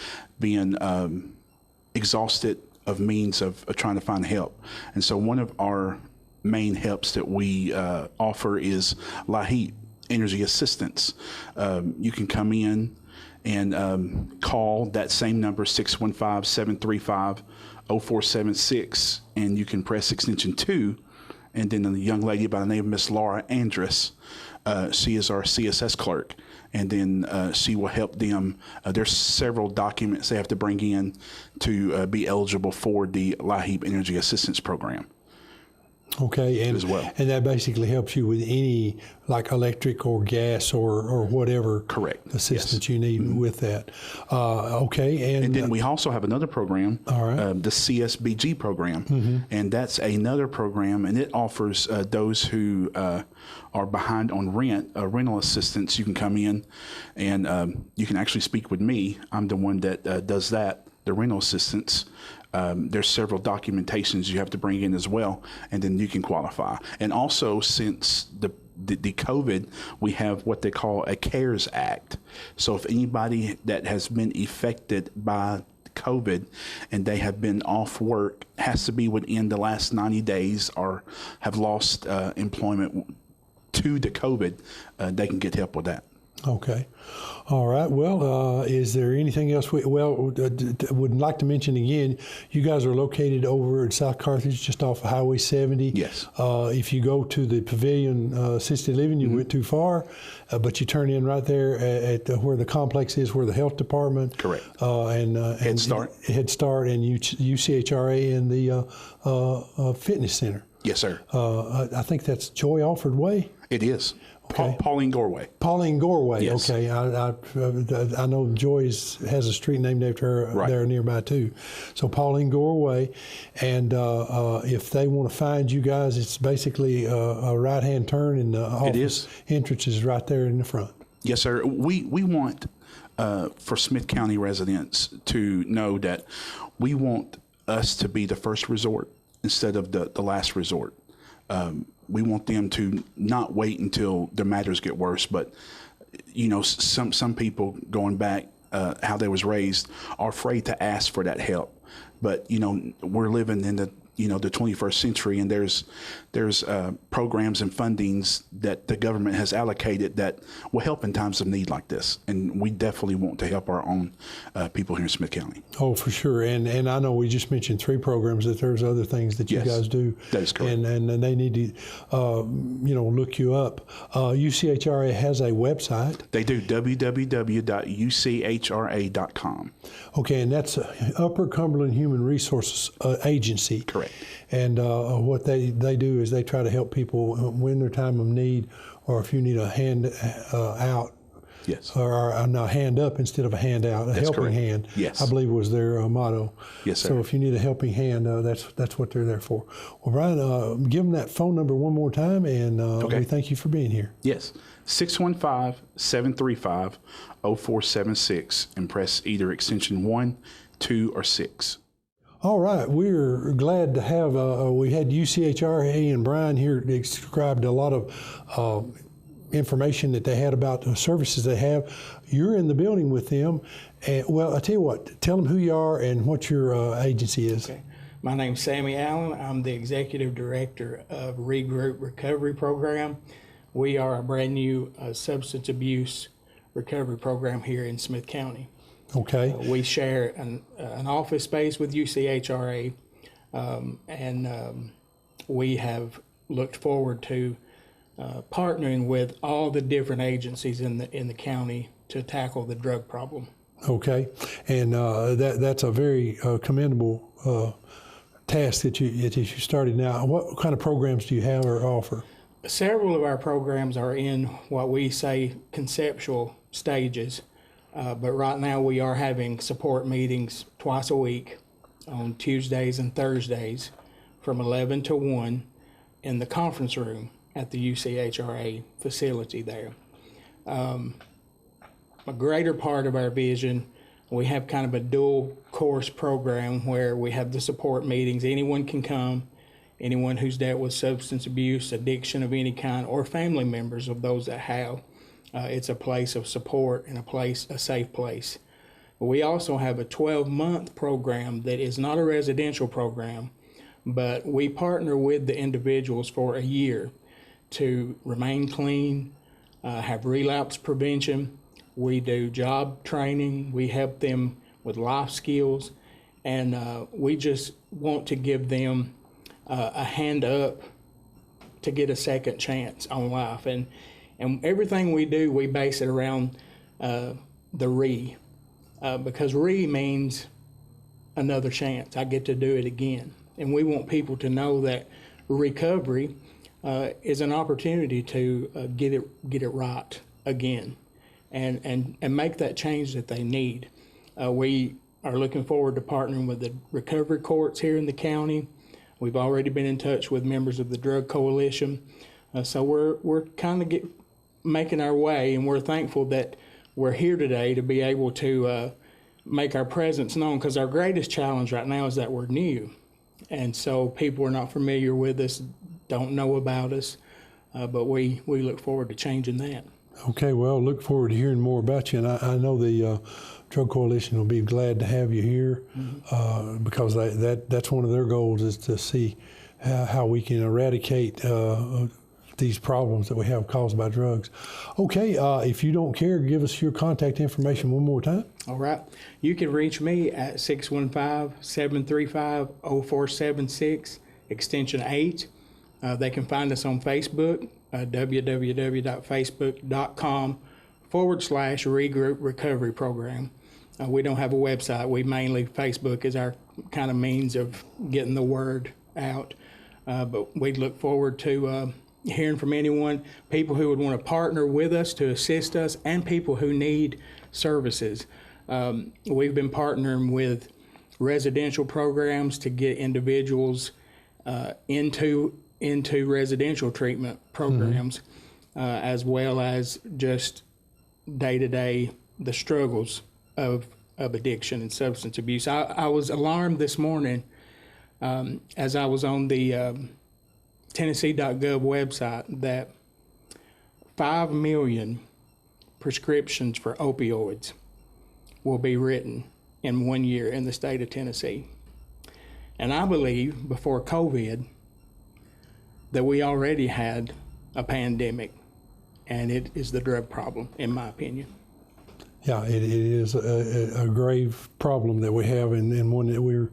exhausted of means of trying to find help. And so one of our main helps that we offer is LIHEAP, energy assistance. You can come in and call that same number, 615-735-0476, and you can press extension 2. And then a young lady by the name of Miss Laura Andrus, she is our CSS clerk, and then she will help them. There's several documents they have to bring in to be eligible for the LIHEAP Energy Assistance Program. Okay, and as well. And that basically helps you with any like electric or gas or whatever assistance you need with that. Okay, and then we also have another program, the CSBG program, and that's another program, and it offers those who are behind on rental assistance. You can come in, and you can actually speak with me. I'm the one that does that, the rental assistance. There's several documentations you have to bring in as well, and then you can qualify. And also, since the the COVID, we have what they call a CARES Act. So if anybody that has been affected by COVID and they have been off work, has to be within the last 90 days or have lost employment to the COVID, they can get help with that. Okay. All right. Well, is there anything else? Would like to mention again, you guys are located over at South Carthage, just off of Highway 70. Yes. If you go to the Pavilion Assisted Living, you went too far, but you turn in right there at where the complex is, where the health department. Correct. And Head Start. Head Start and UCHRA and the fitness center. Yes, sir. I think that's Joy Alford Way. It is. Okay. Pauline Gorway. Pauline Gorway. Yes. Okay. I know Joy has a street named after her there nearby too. So Pauline Gorway, and if they want to find you guys, it's basically a right-hand turn, and the office entrance is right there in the front. Yes, sir. We want for Smith County residents to know that we want us to be the first resort instead of the last resort. We want them to not wait until their matters get worse, but you know, some people going back how they was raised are afraid to ask for that help. But you know, we're living in the 21st century, and there's programs and fundings that the government has allocated that will help in times of need like this, and we definitely want to help our own people here in Smith County. Oh, for sure. And I know we just mentioned 3 programs, that there's other things that you guys do. That is correct. And they need to look you up. UCHRA has a website. They do, www.uchra.com. Okay, and that's Upper Cumberland Human Resources Agency. Correct. And what they do is they try to help people when their time of need, or if you need a hand out. Yes. Or a hand up instead of a handout, a helping correct. hand. Yes. I believe was their motto. Yes, sir. So if you need a helping hand, that's what they're there for. Well, Brian, give them that phone number one more time, and we thank you for being here. Yes, 615-735-0476, and press either extension 1, 2, or 6. All right, we're glad to have, we had UCHRA and Brian here described a lot of information that they had about the services they have. You're in the building with them. And, well, I tell you what, tell them who you are and what your agency is. Okay. My name's Sammy Allen. I'm the Executive Director of REGROUP Recovery Program. We are a brand new substance abuse recovery program here in Smith County. Okay. We share an office space with UCHRA, and we have looked forward to partnering with all the different agencies in the county to tackle the drug problem. Okay, and that's a very commendable task that you started. Now, what kind of programs do you have or offer? Several of our programs are in what we say conceptual stages, but right now we are having support meetings twice a week on Tuesdays and Thursdays from 11 to 1 in the conference room at the UCHRA facility there. A greater part of our vision, we have kind of a dual course program where we have the support meetings. Anyone can come, anyone who's dealt with substance abuse, addiction of any kind, or family members of those that have. It's a place of support and a safe place. We also have a 12-month program that is not a residential program, but we partner with the individuals for a year to remain clean, have relapse prevention. We do job training. We help them with life skills, and we just want to give them a hand up to get a second chance on life. And everything we do, we base it around the RE, because RE means another chance. I get to do it again. And we want people to know that recovery is an opportunity to get it right again, and make that change that they need. We are looking forward to partnering with the recovery courts here in the county. We've already been in touch with members of the Drug Coalition, so we're kind of making our way, and we're thankful that we're here today to be able to make our presence known, because our greatest challenge right now is that we're new, and so people are not familiar with us, don't know about us. but we look forward to changing that. Okay, well, look forward to hearing more about you, and I know the Drug Coalition will be glad to have you here because that's one of their goals is to see how we can eradicate these problems that we have caused by drugs. Okay, if you don't care, give us your contact information one more time. All right. You can reach me at 615-735-0476, extension 8. They can find us on Facebook, www.facebook.com/regroup recovery program. We don't have a website. Facebook is our kind of means of getting the word out. But we look forward to hearing from anyone, people who would want to partner with us to assist us, and people who need services. We've been partnering with residential programs to get individuals into residential treatment programs, as well as just day-to-day the struggles of addiction and substance abuse. I was alarmed this morning as I was on the Tennessee.gov website that 5 million prescriptions for opioids will be written in 1 year in the state of Tennessee. And I believe before COVID that we already had a pandemic, and it is the drug problem, in my opinion. Yeah, it is a grave problem that we have, and one that we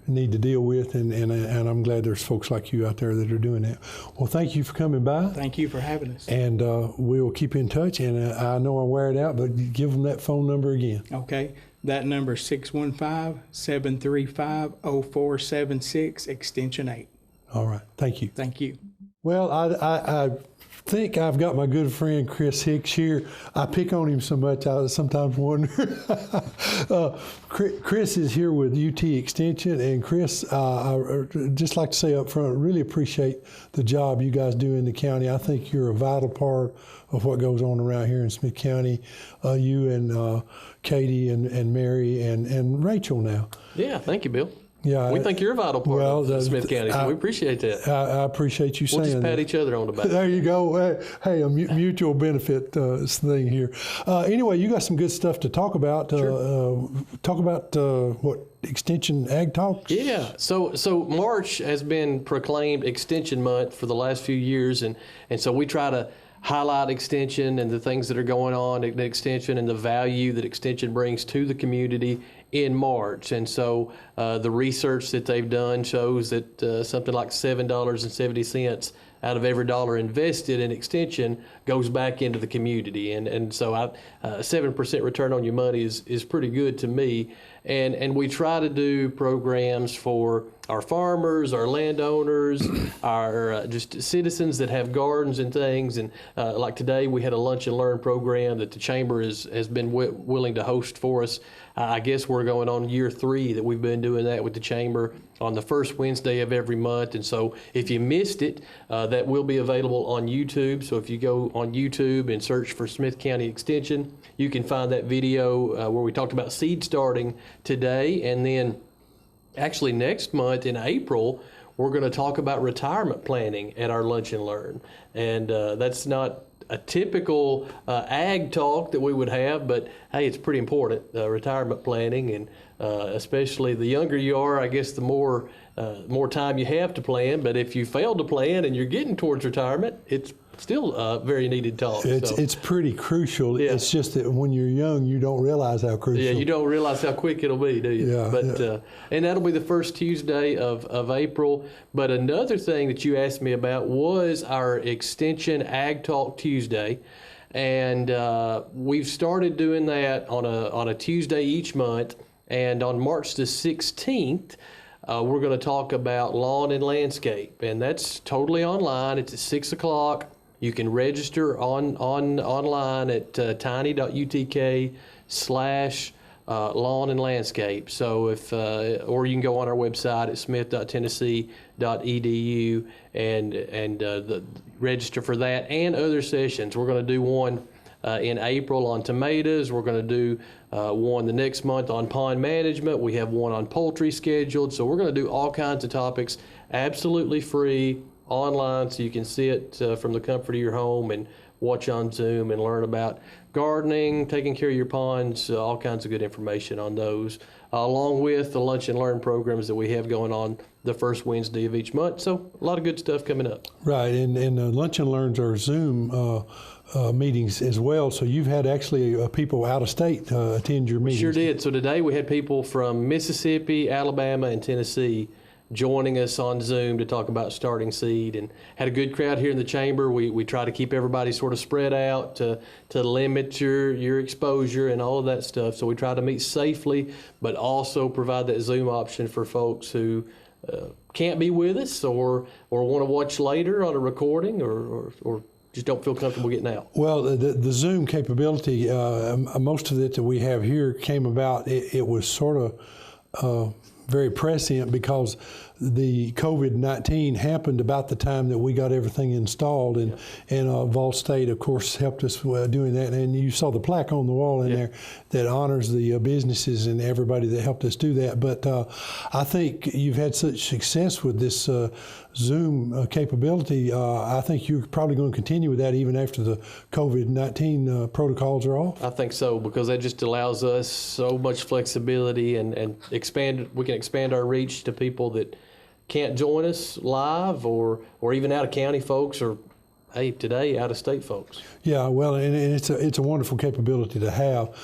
need to deal with, and I'm glad there's folks like you out there that are doing that. Well, thank you for coming by. Thank you for having us. And we will keep in touch, and I know I wear it out, but give them that phone number again. Okay, that number is 615-735-0476, extension 8. All right, thank you. Thank you. Well, I think I've got my good friend Chris Hicks here. I pick on him so much, I sometimes wonder. Chris is here with UT Extension, and Chris, I just like to say up front, really appreciate the job you guys do in the county. I think you're a vital part of what goes on around here in Smith County. You and Katie and Mary and Rachel now. Yeah, thank you, Bill. Yeah, we think you're a vital part of Smith County, so we appreciate that. I appreciate you saying that. We'll just pat each other on the back. There you go. Hey, a mutual benefit thing here. Anyway, you got some good stuff to talk about. Sure. Talk about what, Extension Ag Talks? Yeah. So March has been proclaimed Extension Month for the last few years, and so we try to highlight Extension and the things that are going on at Extension and the value that Extension brings to the community in March. And so the research that they've done shows that something like $7.70 out of every dollar invested in Extension goes back into the community. And so 7% return on your money is pretty good to me. And we try to do programs for our farmers, our landowners, our just citizens that have gardens and things. And like today, we had a lunch and learn program that the Chamber has been willing to host for us. I guess we're going on year 3 that we've been doing that with the Chamber on the first Wednesday of every month. And so if you missed it, that will be available on YouTube. So if you go on YouTube and search for Smith County Extension, you can find that video where we talked about seed starting today. And then actually next month in April, we're going to talk about retirement planning at our Lunch and Learn. And that's not a typical ag talk that we would have, but hey, it's pretty important, retirement planning, and especially the younger you are, I guess the more time you have to plan. But if you fail to plan and you're getting towards retirement, it's still a very needed talk. It's pretty crucial. Yeah. It's just that when you're young, you don't realize how crucial. Yeah, you don't realize how quick it'll be, do you? Yeah. But and that'll be the first Tuesday of April. But another thing that you asked me about was our Extension Ag Talk Tuesday. And we've started doing that on a Tuesday each month. And on March the 16th, we're going to talk about lawn and landscape. And that's totally online. It's at 6 o'clock. You can register online at tiny.utk/lawn and landscape. So or you can go on our website at smith.tennessee.edu and register for that and other sessions. We're going to do one in April on tomatoes. We're going to do one the next month on pond management. We have one on poultry scheduled. So we're going to do all kinds of topics absolutely free. online, so you can see it from the comfort of your home and watch on Zoom and learn about gardening, taking care of your ponds, all kinds of good information on those, along with the Lunch and Learn programs that we have going on the first Wednesday of each month. So a lot of good stuff coming up. Right, and Lunch and Learns are Zoom meetings as well. So you've had actually people out of state attend your meetings. Sure did. So today we had people from Mississippi, Alabama, and Tennessee joining us on Zoom to talk about starting seed, and had a good crowd here in the chamber. We try to keep everybody sort of spread out to limit your exposure and all of that stuff. So we try to meet safely, but also provide that Zoom option for folks who can't be with us or want to watch later on a recording or just don't feel comfortable getting out. Well, the Zoom capability, most of it that we have here came about, it was sort of very prescient because the COVID-19 happened about the time that we got everything installed, and Vol State, of course, helped us doing that. And you saw the plaque on the wall in there that honors the businesses and everybody that helped us do that. But I think you've had such success with this Zoom capability. I think you're probably going to continue with that even after the COVID-19 protocols are off. I think so, because that just allows us so much flexibility and we can expand our reach to people that can't join us live or even out of county folks, or hey, today out of state folks. Yeah, well, and it's a wonderful capability to have,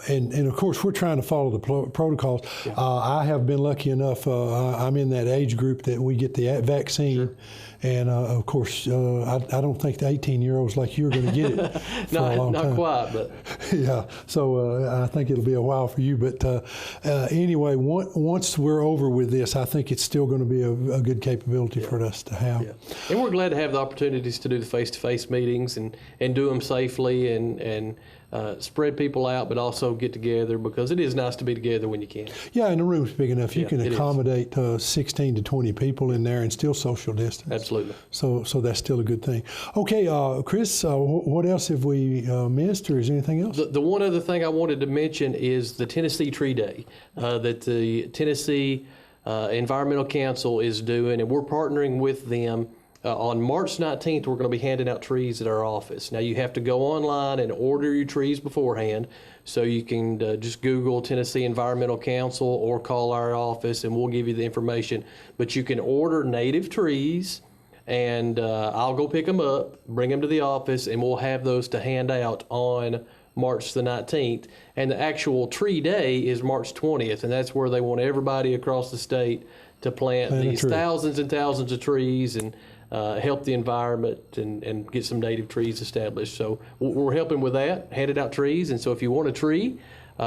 and of course we're trying to follow the protocols. Yeah. I have been lucky enough. I'm in that age group that we get the vaccine. Sure. And of course, I don't think the 18-year-olds like you're going to get it for a long time. Not quite, but yeah. So I think it'll be a while for you. But anyway, once we're over with this, I think it's still going to be a good capability for us to have. Yeah. And we're glad to have the opportunities to do the face-to-face meetings and do them safely and spread people out, but also get together, because it is nice to be together when you can. Yeah, and the room's big enough. You can accommodate 16 to 20 people in there and still social distance. Absolutely. So that's still a good thing. Okay, Chris, what else have we missed, or is there anything else? The one other thing I wanted to mention is the Tennessee Tree Day that the Tennessee Environmental Council is doing, and we're partnering with them. On March 19th, we're going to be handing out trees at our office. Now, you have to go online and order your trees beforehand, so you can just Google Tennessee Environmental Council or call our office, and we'll give you the information. But you can order native trees, and I'll go pick them up, bring them to the office, and we'll have those to hand out on March the 19th. And the actual tree day is March 20th, and that's where they want everybody across the state to plant these thousands and thousands of trees and help the environment and get some native trees established. So we're helping with that, handed out trees. And so if you want a tree,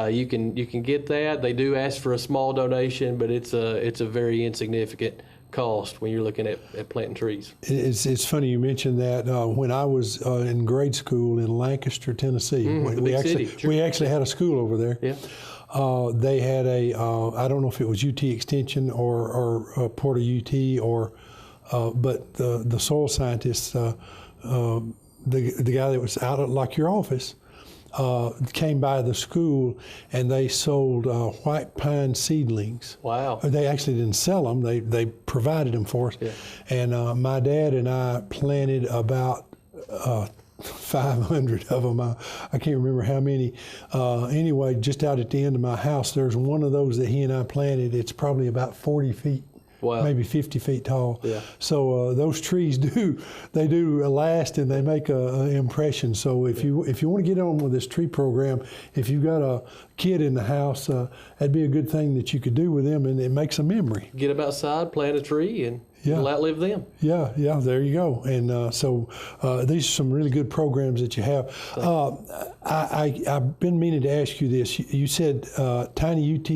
you can get that. They do ask for a small donation, but it's a very insignificant cost when you're looking at planting trees. It's funny you mentioned that. When I was in grade school in Lancaster, Tennessee, we actually had a school over there. Yeah. They had I don't know if it was UT Extension or Port of UT but the soil scientist, the guy that was out at like your office, came by the school, and they sold white pine seedlings. Wow. They actually didn't sell them. They provided them for us. Yeah. And my dad and I planted about 500 of them. I can't remember how many. Anyway, just out at the end of my house, there's one of those that he and I planted. It's probably about 40 feet. Wow. Maybe 50 feet tall. Yeah. So those trees do last, and they make an impression. So if you want to get on with this tree program, if you've got a kid in the house, that'd be a good thing that you could do with them, and it makes a memory. Get them outside, plant a tree, and you'll outlive them. Yeah, there you go. And so these are some really good programs that you have. I've been meaning to ask you this. You said Tiny UT.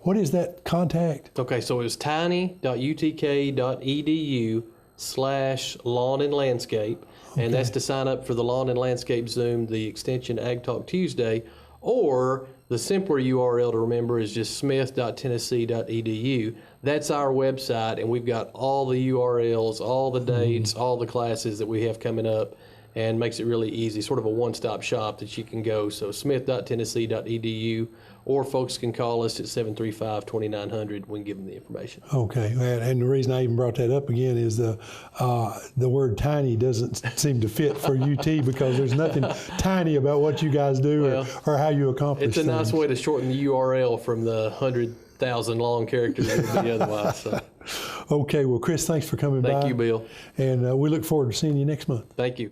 What is that contact? Okay, so it's tiny.utk.edu/lawn and landscape, and that's to sign up for the Lawn and Landscape Zoom, the Extension Ag Talk Tuesday, or the simpler URL to remember is just smith.tennessee.edu. That's our website, and we've got all the URLs, all the dates, all the classes that we have coming up. and makes it really easy, sort of a one-stop shop that you can go. So smith.tennessee.edu, or folks can call us at 735-2900. We can give them the information. Okay, and the reason I even brought that up again is the word tiny doesn't seem to fit for UT because there's nothing tiny about what you guys do or how you accomplish It's a nice things. way to shorten the URL from the 100,000 long characters it would be otherwise. So. Okay, well, Chris, thanks for coming by. Thank you, Bill. And we look forward to seeing you next month. Thank you.